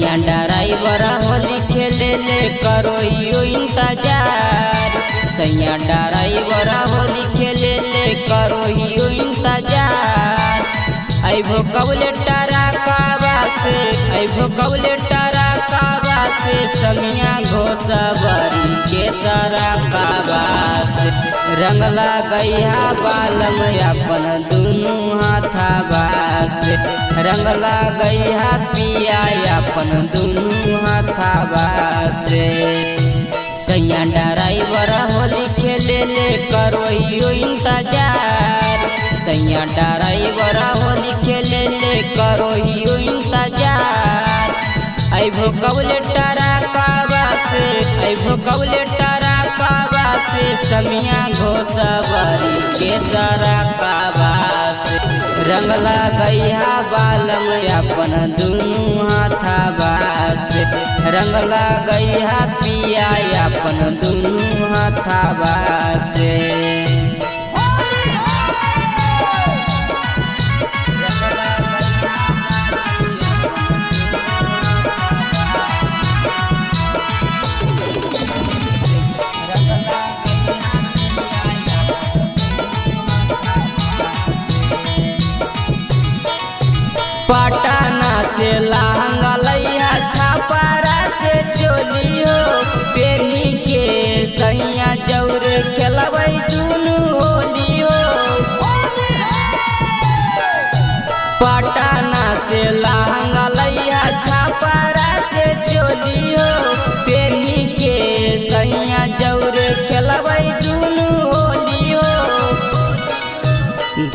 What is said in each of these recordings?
सैया ड्राइवर होली खेले ले करो यो इंतजार। सैया ड्राइवर होली खेले ले करो यो इंतजार। आइबो कबले टारा काबा से, आइबो कबले टारा काबा से, समिया घोसबरी के सरा काबा से। रंग लगैया बालम अपन दुनू हाथाबा से, रंग लगैया पिया अपन दुनू हाथाबा से। सैया ड्राइवर होली खेले ले करो यो इंतजार। सैया ड्राइवर होली खेले ले करो यो इंतजार। आइबो कबले टारा काबा से, आइबो कबले टारा काबा से, समिया घोसबरी के सरा काबा से। रंग लगैया बालम अपन दुनू हाथाबा से, रंग लगैया पिया अपन दुनू हाथाबा से। पटना से लहंगा लैया छापारा से चोलियो पेनी के सैया जौरे खेलबै दुनू होलियो। पटना से लहंगा लैया छापारा से चोलियो पेनी के सैया जौरे खेलबै दुनू होलियो।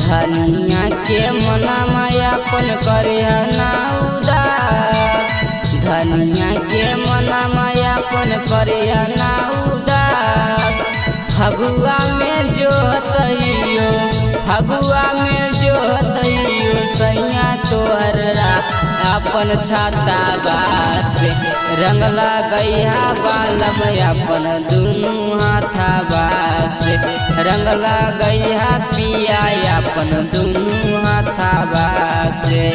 धनिया के मना मायापन करे ना उदास, धनिया के मना मायापन करे ना उदास। फगुआ में जो हतैयो, फगुआ में जो हतैयो, सैया तोहर अपन छाता बास। रंग लगैया बालम अपन दुनू हाथाबा से, रंग लगैया पिया अपन दुनू हाथाबा से।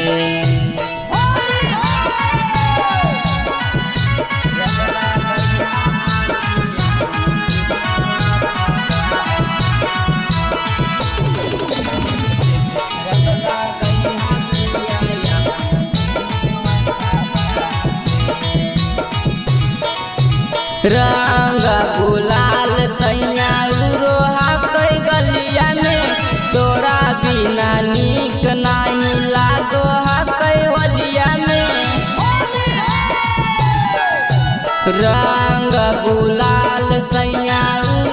रंग गुलाल सैया रोहा कई गलिया में, तोरा बिना नीक नहीं लागो हकै होलिया में। रंग गुलाल सैया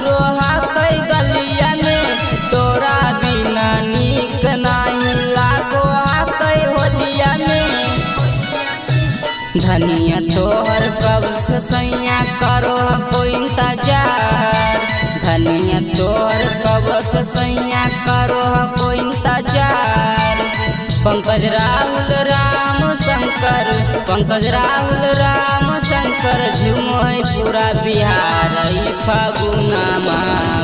रोहा कई गलिया में, तोरा बिना नीक नहीं लागो हकै होलिया में। धनिया तोहर कब से सैया करो कोई इंतजार। धनिया तोहर कब से सैया करो कोई इंतजार। पंकज राहुल राम शंकर, पंकज राहुल राम शंकर झुमोय पूरा बिहार फागुनमा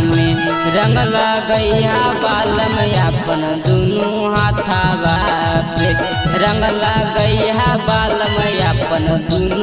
में। रंग लगैया बालम अपन दुनू हाथाबा से, रंग लगैया बालम अपन दुनू